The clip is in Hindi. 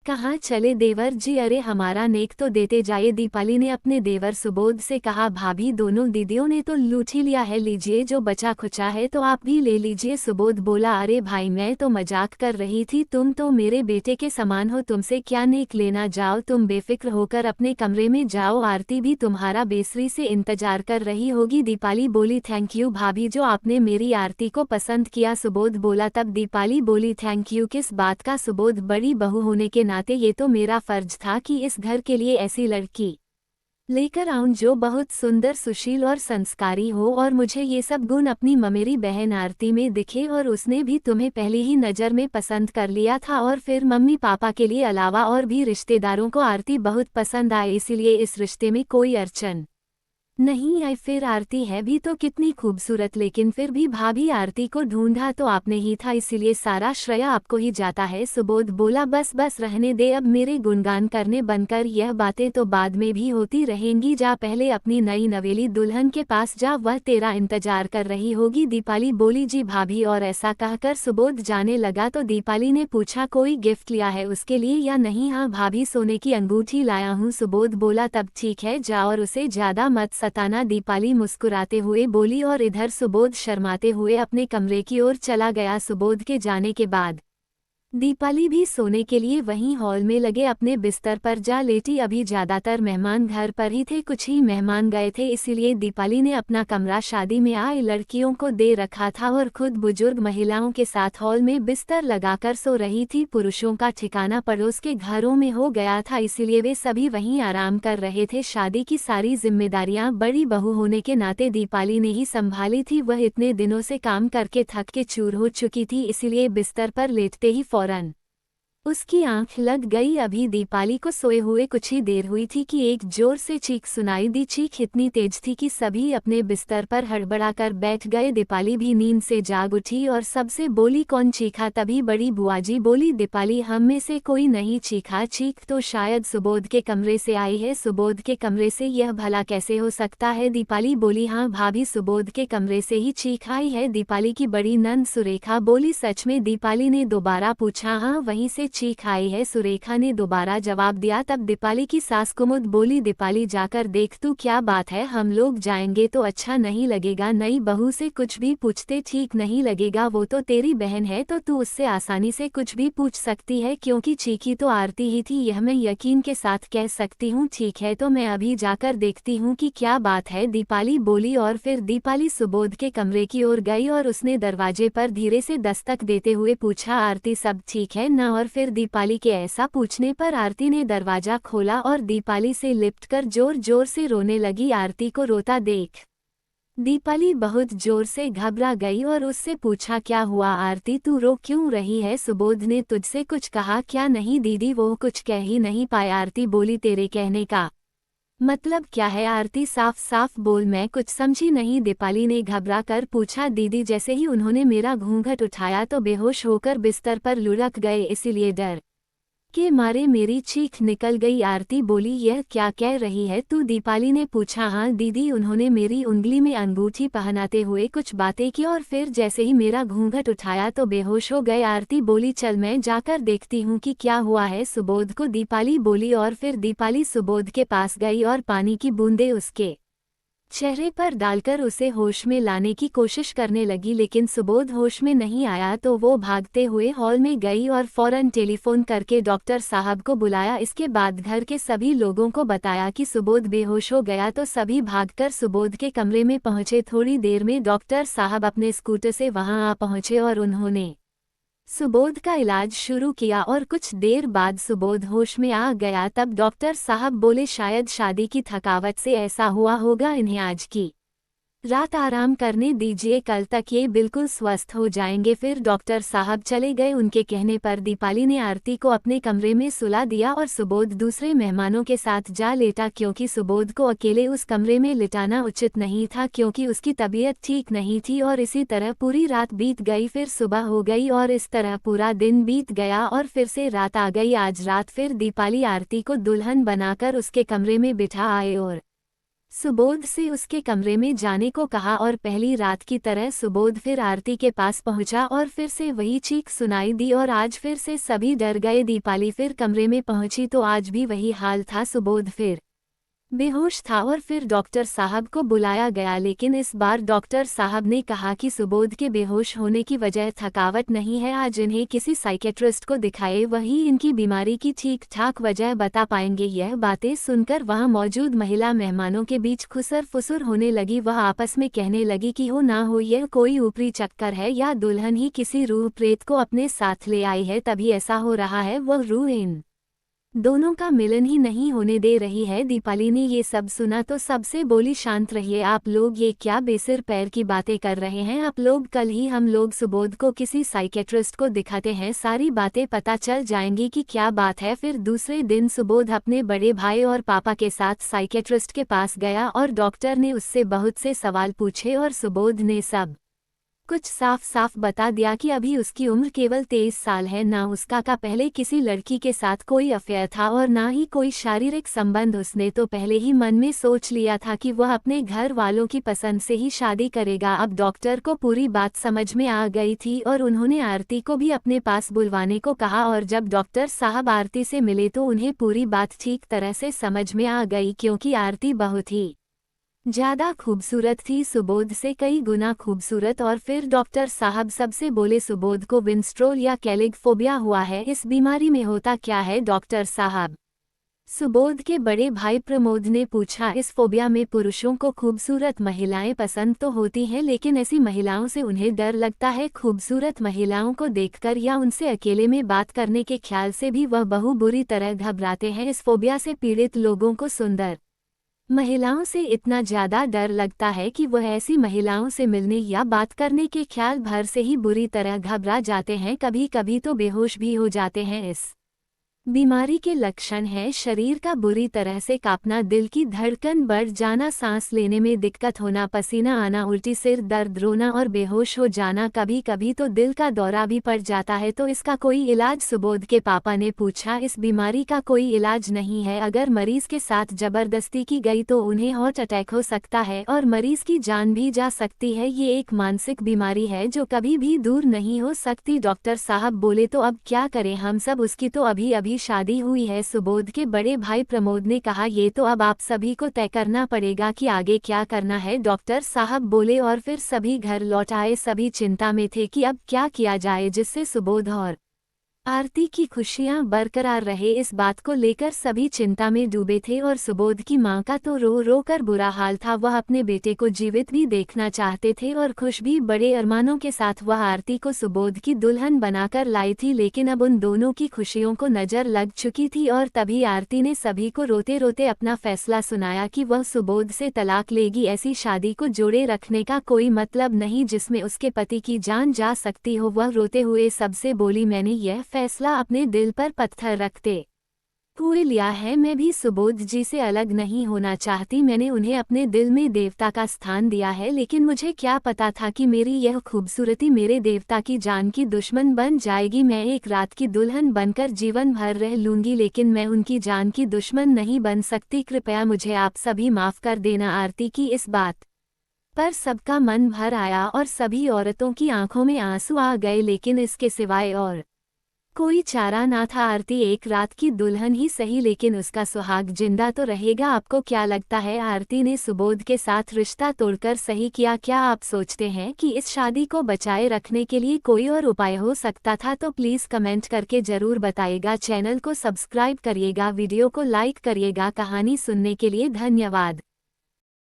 कहाँ चले देवर जी? अरे हमारा नेक तो देते जाइए। दीपाली ने अपने देवर सुबोध से कहा। भाभी दोनों दीदियों ने तो लूट ही लिया है, लीजिए जो बचा खुचा है तो आप भी ले लीजिए। सुबोध बोला, अरे भाई मैं तो मजाक कर रही थी, तुम तो मेरे बेटे के समान हो, तुमसे क्या नेक लेना। जाओ तुम बेफिक्र होकर अपने कमरे में जाओ, आरती भी तुम्हारा बेसब्री से इंतजार कर रही होगी। दीपाली बोली, थैंक यू भाभी जो आपने मेरी आरती को पसंद किया। सुबोध बोला। तब दीपाली बोली, थैंक यू किस बात का सुबोध, बड़ी बहू होने के नाते ये तो मेरा फर्ज था कि इस घर के लिए ऐसी लड़की लेकर आऊं जो बहुत सुंदर, सुशील और संस्कारी हो, और मुझे ये सब गुण अपनी ममेरी बहन आरती में दिखे, और उसने भी तुम्हें पहली ही नज़र में पसंद कर लिया था, और फिर मम्मी पापा के लिए अलावा और भी रिश्तेदारों को आरती बहुत पसंद आए, इसलिए इस रिश्ते में कोई अड़चन नहीं आई। फिर आरती है भी तो कितनी खूबसूरत, लेकिन फिर भी भाभी आरती को ढूंढा तो आपने ही था, इसीलिए सारा श्रेय आपको ही जाता है। सुबोध बोला, बस बस रहने दे, अब मेरे गुणगान करने बनकर, यह बातें तो बाद में भी होती रहेंगी, जा पहले अपनी नई नवेली दुल्हन के पास जा, वह तेरा इंतजार कर रही होगी। दीपाली बोली, जी भाभी, और ऐसा कहकर सुबोध जाने लगा तो दीपाली ने पूछा, कोई गिफ्ट लिया है उसके लिए या नहीं? हाँ भाभी, सोने की अंगूठी लाया हूँ। सुबोध बोला, तब ठीक है, जा और उसे ज्यादा मत सताना। दीपाली मुस्कुराते हुए बोली, और इधर सुबोध शर्माते हुए अपने कमरे की ओर चला गया। सुबोध के जाने के बाद दीपाली भी सोने के लिए वहीं हॉल में लगे अपने बिस्तर पर जा लेटी। अभी ज्यादातर मेहमान घर पर ही थे, कुछ ही मेहमान गए थे, इसीलिए दीपाली ने अपना कमरा शादी में आई लड़कियों को दे रखा था और खुद बुजुर्ग महिलाओं के साथ हॉल में बिस्तर लगाकर सो रही थी। पुरुषों का ठिकाना पड़ोस के घरों में हो गया था, इसीलिए वे सभी वहीं आराम कर रहे थे। शादी की सारी जिम्मेदारियां बड़ी बहू होने के नाते दीपाली ने ही संभाली थी। वह इतने दिनों से काम करके थक के चूर हो चुकी थी, इसलिए बिस्तर पर लेटते ही फौरन उसकी आंख लग गई। अभी दीपाली को सोए हुए कुछ ही देर हुई थी कि एक जोर से चीख सुनाई दी। चीख इतनी तेज थी कि सभी अपने बिस्तर पर हड़बड़ाकर बैठ गए। दीपाली भी नींद से जाग उठी और सबसे बोली, कौन चीखा? तभी बड़ी बुआजी बोली, दीपाली हम में से कोई नहीं चीखा, चीख तो शायद सुबोध के कमरे से आई है। सुबोध के कमरे से? यह भला कैसे हो सकता है? दीपाली बोली, हाँ भाभी, सुबोध के कमरे से ही चीख आई है। दीपाली की बड़ी नंद सुरेखा बोली, सच में? दीपाली ने दोबारा पूछा। हाँ वहीं से चीख आई है, सुरेखा ने दोबारा जवाब दिया। तब दीपाली की सास कुमुद बोली, दीपाली जाकर देख तू, क्या बात है, हम लोग जाएंगे तो अच्छा नहीं लगेगा, नई बहू से कुछ भी पूछते ठीक नहीं लगेगा, वो तो तेरी बहन है तो तू उससे आसानी से कुछ भी पूछ सकती है, क्योंकि चीखी तो आरती ही थी, यह मैं यकीन के साथ कह सकती हूँ। ठीक है तो मैं अभी जाकर देखती हूँ कि क्या बात है, दीपाली बोली। और फिर दीपाली सुबोध के कमरे की ओर गई और उसने दरवाजे पर धीरे से दस्तक देते हुए पूछा, आरती सब ठीक है ना? और फिर दीपाली के ऐसा पूछने पर आरती ने दरवाजा खोला और दीपाली से लिपटकर जोर जोर से रोने लगी। आरती को रोता देख दीपाली बहुत जोर से घबरा गई और उससे पूछा, क्या हुआ आरती, तू रो क्यों रही है? सुबोध ने तुझसे कुछ कहा क्या? नहीं दीदी, वो कुछ कह ही नहीं पाया। आरती बोली, तेरे कहने का मतलब क्या है? आरती साफ साफ बोल, मैं कुछ समझी नहीं। दीपाली ने घबरा कर पूछा, दीदी जैसे ही उन्होंने मेरा घूंघट उठाया तो बेहोश होकर बिस्तर पर लुढ़क गए, इसीलिए डर के मारे मेरी चीख निकल गई। आरती बोली, यह क्या कह रही है तू? दीपाली ने पूछा। हाँ दीदी, उन्होंने मेरी उंगली में अंगूठी पहनाते हुए कुछ बातें की और फिर जैसे ही मेरा घूंघट उठाया तो बेहोश हो गए। आरती बोली, चल मैं जाकर देखती हूँ कि क्या हुआ है सुबोध को, दीपाली बोली। और फिर दीपाली सुबोध के पास गई और पानी की बूंदें उसके चेहरे पर डालकर उसे होश में लाने की कोशिश करने लगी, लेकिन सुबोध होश में नहीं आया तो वो भागते हुए हॉल में गई और फौरन टेलीफोन करके डॉक्टर साहब को बुलाया। इसके बाद घर के सभी लोगों को बताया कि सुबोध बेहोश हो गया तो सभी भागकर सुबोध के कमरे में पहुंचे। थोड़ी देर में डॉक्टर साहब अपने स्कूटर से वहां आ पहुंचे और उन्होंने सुबोध का इलाज शुरू किया और कुछ देर बाद सुबोध होश में आ गया। तब डॉक्टर साहब बोले, शायद शादी की थकावट से ऐसा हुआ होगा, इन्हें आज की रात आराम करने दीजिए, कल तक ये बिल्कुल स्वस्थ हो जाएंगे। फिर डॉक्टर साहब चले गए। उनके कहने पर दीपाली ने आरती को अपने कमरे में सुला दिया और सुबोध दूसरे मेहमानों के साथ जा लेटा, क्योंकि सुबोध को अकेले उस कमरे में लिटाना उचित नहीं था, क्योंकि उसकी तबीयत ठीक नहीं थी। और इसी तरह पूरी रात बीत गई, फिर सुबह हो गई और इस तरह पूरा दिन बीत गया और फिर से रात आ गई। आज रात फिर दीपाली आरती को दुल्हन बनाकर उसके कमरे में बिठा आए और सुबोध से उसके कमरे में जाने को कहा और पहली रात की तरह सुबोध फिर आरती के पास पहुंचा और फिर से वही चीख सुनाई दी और आज फिर से सभी डर गए। दीपाली फिर कमरे में पहुंची तो आज भी वही हाल था। सुबोध फिर बेहोश था और फिर डॉक्टर साहब को बुलाया गया, लेकिन इस बार डॉक्टर साहब ने कहा कि सुबोध के बेहोश होने की वजह थकावट नहीं है, आज इन्हें किसी साइकेट्रिस्ट को दिखाए, वही इनकी बीमारी की ठीक ठाक वजह बता पाएंगे। यह बातें सुनकर वहां मौजूद महिला मेहमानों के बीच खुसर फुसुर होने लगी। वह आपस में कहने लगी कि हो ना हो यह कोई ऊपरी चक्कर है या दुल्हन ही किसी रूह प्रेत को अपने साथ ले आई है, तभी ऐसा हो रहा है। वह रूह इन दोनों का मिलन ही नहीं होने दे रही है। दीपाली ने ये सब सुना तो सबसे बोली, शांत रहिए आप लोग, ये क्या बेसिर पैर की बातें कर रहे हैं आप लोग। कल ही हम लोग सुबोध को किसी साइकेट्रिस्ट को दिखाते हैं, सारी बातें पता चल जाएंगी कि क्या बात है। फिर दूसरे दिन सुबोध अपने बड़े भाई और पापा के साथ साइकेट्रिस्ट के पास गया और डॉक्टर ने उससे बहुत से सवाल पूछे और सुबोध ने सब कुछ साफ साफ बता दिया कि अभी उसकी उम्र केवल 23 साल है, ना उसका का पहले किसी लड़की के साथ कोई अफेयर था और ना ही कोई शारीरिक संबंध। उसने तो पहले ही मन में सोच लिया था कि वह अपने घर वालों की पसंद से ही शादी करेगा। अब डॉक्टर को पूरी बात समझ में आ गई थी और उन्होंने आरती को भी अपने पास बुलवाने को कहा और जब डॉक्टर साहब आरती से मिले तो उन्हें पूरी बात ठीक तरह से समझ में आ गई, क्योंकि आरती बहुत ही ज्यादा खूबसूरत थी, सुबोध से कई गुना खूबसूरत। और फिर डॉक्टर साहब सबसे बोले, सुबोध को विंस्ट्रोल या कैलिगफोबिया हुआ है, इस बीमारी में होता क्या है डॉक्टर साहब? सुबोध के बड़े भाई प्रमोद ने पूछा। इस फोबिया में पुरुषों को खूबसूरत महिलाएं पसंद तो होती हैं, लेकिन ऐसी महिलाओं से उन्हें डर लगता है। खूबसूरत महिलाओं को देखकर या उनसे अकेले में बात करने के ख्याल से भी वह बहु बुरी तरह घबराते हैं। इस फोबिया से पीड़ित लोगों को सुंदर महिलाओं से इतना ज्यादा डर लगता है कि वह ऐसी महिलाओं से मिलने या बात करने के ख्याल भर से ही बुरी तरह घबरा जाते हैं, कभी कभी तो बेहोश भी हो जाते हैं। इस बीमारी के लक्षण हैं शरीर का बुरी तरह से कांपना, दिल की धड़कन बढ़ जाना, सांस लेने में दिक्कत होना, पसीना आना, उल्टी, सिर दर्द, रोना और बेहोश हो जाना। कभी कभी तो दिल का दौरा भी पड़ जाता है। तो इसका कोई इलाज? सुबोध के पापा ने पूछा। इस बीमारी का कोई इलाज नहीं है, अगर मरीज के साथ जबरदस्ती की गई तो उन्हें हार्ट अटैक हो सकता है और मरीज की जान भी जा सकती है। ये एक मानसिक बीमारी है जो कभी भी दूर नहीं हो सकती। डॉक्टर साहब बोले, तो अब क्या करें हम सब? उसकी तो अभी अभी शादी हुई है। सुबोध के बड़े भाई प्रमोद ने कहा, ये तो अब आप सभी को तय करना पड़ेगा कि आगे क्या करना है। डॉक्टर साहब बोले और फिर सभी घर लौट आए। सभी चिंता में थे कि अब क्या किया जाए जिससे सुबोध और आरती की खुशियां बरकरार रहे। इस बात को लेकर सभी चिंता में डूबे थे और सुबोध की मां का तो रो रो कर बुरा हाल था। वह अपने बेटे को जीवित भी देखना चाहते थे और खुश भी। बड़े अरमानों के साथ वह आरती को सुबोध की दुल्हन बनाकर लाई थी, लेकिन अब उन दोनों की खुशियों को नजर लग चुकी थी और तभी आरती ने सभी को रोते रोते अपना फैसला सुनाया कि वह सुबोध से तलाक लेगी। ऐसी शादी को जोड़े रखने का कोई मतलब नहीं जिसमें उसके पति की जान जा सकती हो। वह रोते हुए सबसे बोली, मैंने यह फैसला अपने दिल पर पत्थर रखते हुए लिया है। मैं भी सुबोध जी से अलग नहीं होना चाहती। मैंने उन्हें अपने दिल में देवता का स्थान दिया है, लेकिन मुझे क्या पता था कि मेरी यह खूबसूरती मेरे देवता की जान की दुश्मन बन जाएगी। मैं एक रात की दुल्हन बनकर जीवन भर रह लूंगी, लेकिन मैं उनकी जान की दुश्मन नहीं बन सकती। कृपया मुझे आप सभी माफ कर देना। आरती की इस बात पर सबका मन भर आया और सभी औरतों की आंखों में आंसू आ गए, लेकिन इसके सिवाय और कोई चारा ना था। आरती एक रात की दुल्हन ही सही, लेकिन उसका सुहाग जिंदा तो रहेगा। आपको क्या लगता है, आरती ने सुबोध के साथ रिश्ता तोड़कर सही किया? क्या आप सोचते हैं कि इस शादी को बचाए रखने के लिए कोई और उपाय हो सकता था? तो प्लीज़ कमेंट करके ज़रूर बताइएगा। चैनल को सब्सक्राइब करिएगा, वीडियो को लाइक करिएगा। कहानी सुनने के लिए धन्यवाद।